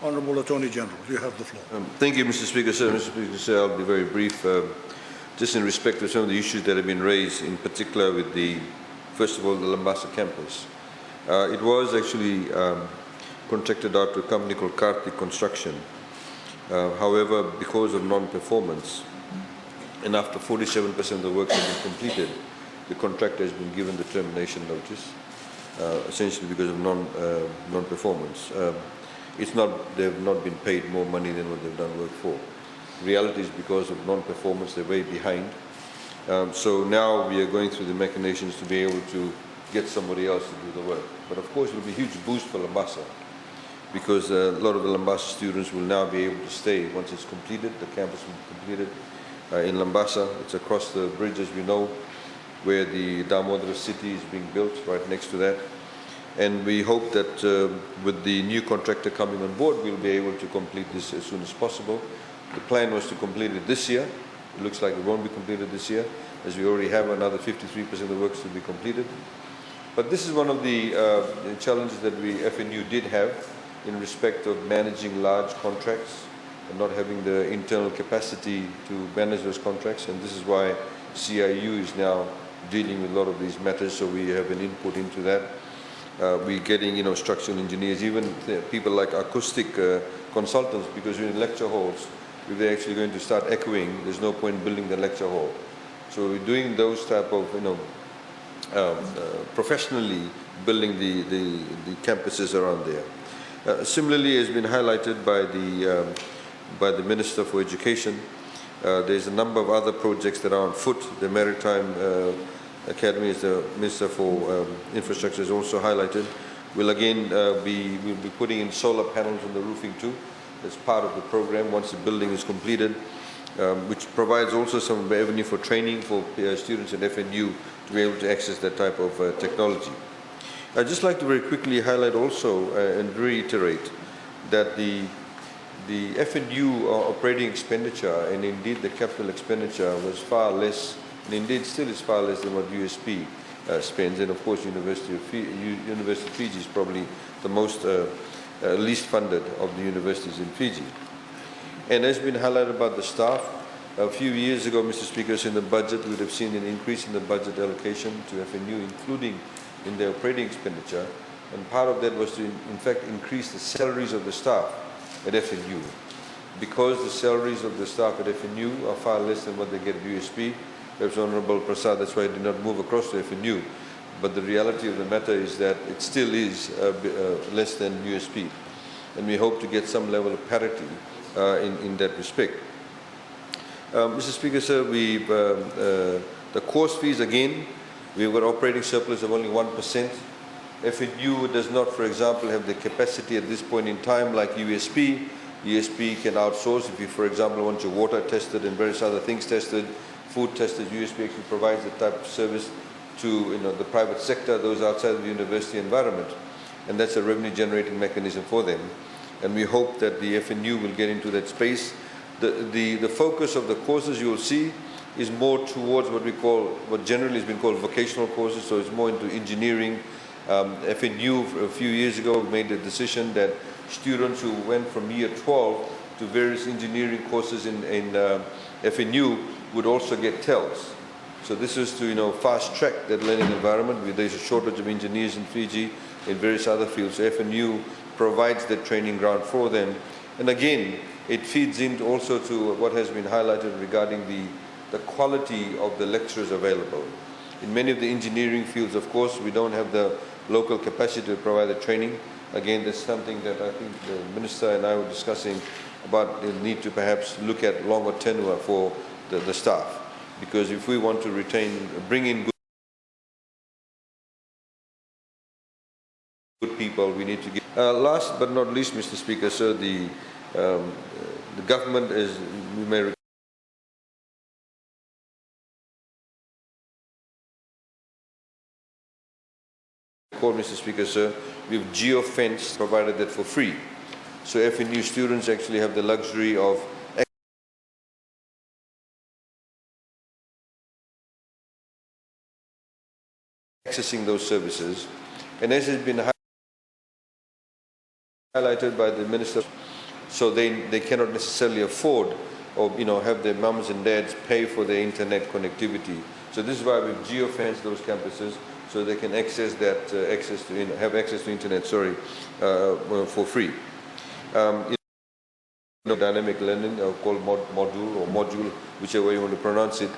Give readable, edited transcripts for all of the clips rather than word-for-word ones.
Honourable Attorney General, you have the floor. Thank you, Mr. Speaker. Sir, Mr. Speaker, sir, I'll be very brief. Just in respect to some of the issues that have been raised, in particular with the, first of all, the Lambasa campus. It was actually contracted out to a company called Karthik Construction. However, because of non-performance, and after 47% of the work has been completed, the contractor has been given the termination notice, essentially because of non-performance. They've not been paid more money than what they've done work for. The reality is because of non-performance, they're way behind. So now we are going through the machinations to be able to get somebody else to do the work. But of course, it will be a huge boost for Lambasa, because a lot of the Lambasa students will now be able to stay once it's completed. The campus will be completed in Lambasa. It's across the bridge, as we know, where the Damodara city is being built, right next to that. And we hope that with the new contractor coming on board, we'll be able to complete this as soon as possible. The plan was to complete it this year. It looks like it won't be completed this year, as we already have another 53% of the works to be completed. But this is one of the challenges that FNU did have in respect of managing large contracts and not having the internal capacity to manage those contracts. And this is why CIU is now dealing with a lot of these matters, so we have an input into that. We're getting, structural engineers, even people like acoustic consultants, because we're in lecture halls. If they're actually going to start echoing, there's no point building the lecture hall. So we're doing those type of, professionally building the campuses around there. Similarly, has been highlighted by the Minister for Education. There's a number of other projects that are on foot. The Maritime Academy, as the Minister for Infrastructure has also highlighted, will again we'll be putting in solar panels on the roofing too, as part of the program once the building is completed, which provides also some avenue for training for students at FNU to be able to access that type of technology. I'd just like to very quickly highlight also and reiterate that the FNU operating expenditure, and indeed the capital expenditure, was far less, and indeed still is far less than what USP spends. And of course, University of Fiji is probably the most least funded of the universities in Fiji. And as been highlighted about the staff, a few years ago, Mr. Speaker, in the budget, we would have seen an increase in the budget allocation to FNU, including in the operating expenditure. And part of that was to, in fact, increase the salaries of the staff at FNU. Because the salaries of the staff at FNU are far less than what they get at USP, perhaps Honourable Prasad, that's why I did not move across to FNU. But the reality of the matter is that it still is less than USP. And we hope to get some level of parity in that respect. Mr. Speaker, sir, the course fees, again, we've got operating surplus of only 1%. FNU does not, for example, have the capacity at this point in time like USP. USP can outsource. If you, for example, want your water tested and various other things tested, food tested, USP actually provides the type of service to the private sector, those outside of the university environment. And that's a revenue generating mechanism for them. And we hope that the FNU will get into that space. The focus of the courses you will see is more towards what generally has been called vocational courses, so it's more into engineering. FNU a few years ago made the decision that students who went from year 12 to various engineering courses in FNU would also get TELs. So this is to fast track that learning environment. There's a shortage of engineers in Fiji in various other fields. So FNU provides that training ground for them. And again, it feeds into also to what has been highlighted regarding the quality of the lecturers available. In many of the engineering fields, of course, we don't have the local capacity to provide the training. Again, that's something that I think the Minister and I were discussing about the need to perhaps look at longer tenure for the staff. Because if we want to bring in good people, we need to give. Last but not least, Mr. Speaker, sir, the government, as we may recall, Mr. Speaker, sir, we've geo-fenced, provided that for free. So FNU students actually have the luxury of accessing those services. And as has been highlighted by the minister, so they cannot necessarily afford or have their mums and dads pay for their internet connectivity. So this is why we've geofenced those campuses so they can access that have access to internet. For free. Dynamic learning, called module, whichever you want to pronounce it.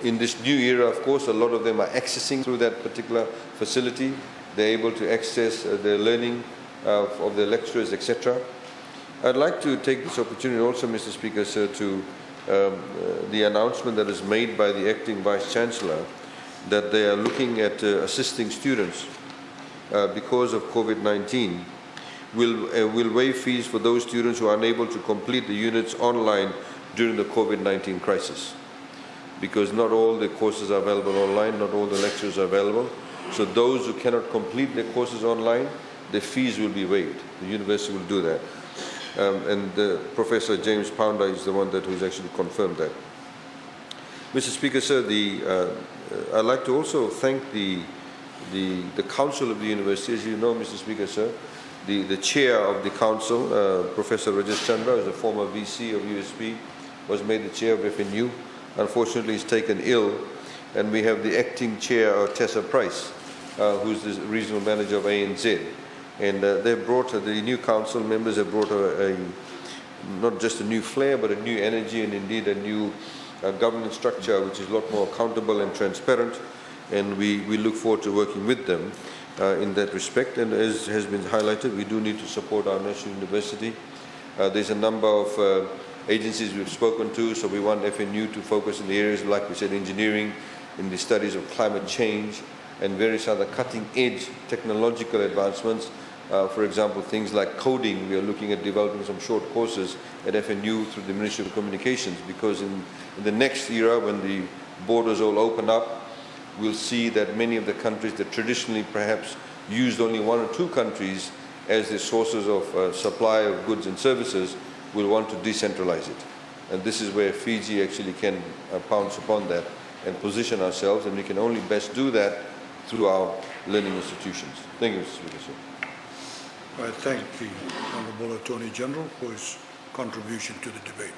In this new era, of course, a lot of them are accessing through that particular facility. They're able to access the learning of the lecturers, etc. I'd like to take this opportunity also, Mr. Speaker, sir, to the announcement that is made by the acting Vice Chancellor that they are looking at assisting students because of COVID-19. Will waive fees for those students who are unable to complete the units online during the COVID-19 crisis. Because not all the courses are available online, not all the lectures are available. So those who cannot complete their courses online, the fees will be waived. The university will do that. Professor James Pounder is the one who's actually confirmed that. Mr. Speaker, sir, I'd like to also thank the Council of the University. As you know, Mr. Speaker, sir, the chair of the Council, Professor Rajesh Chandra, is a former VC of USP, was made the chair of FNU. Unfortunately, he's taken ill, and we have the acting chair, Tessa Price, who's the regional manager of ANZ. And they've brought, the new council members have brought not just a new flair, but a new energy and indeed a new governance structure, which is a lot more accountable and transparent. And we look forward to working with them in that respect. And as has been highlighted, we do need to support our national university. There's a number of agencies we've spoken to, so we want FNU to focus in the areas, like we said, engineering, in the studies of climate change, and various other cutting-edge technological advancements. For example, things like coding. We are looking at developing some short courses at FNU through the Ministry of Communications, because in the next era, when the borders all open up, we'll see that many of the countries that traditionally perhaps used only one or two countries as the sources of supply of goods and services will want to decentralize it. And this is where Fiji actually can pounce upon that and position ourselves, and we can only best do that through our learning institutions. Thank you, Mr. Speaker, sir. I thank the Honourable Attorney General for his contribution to the debate.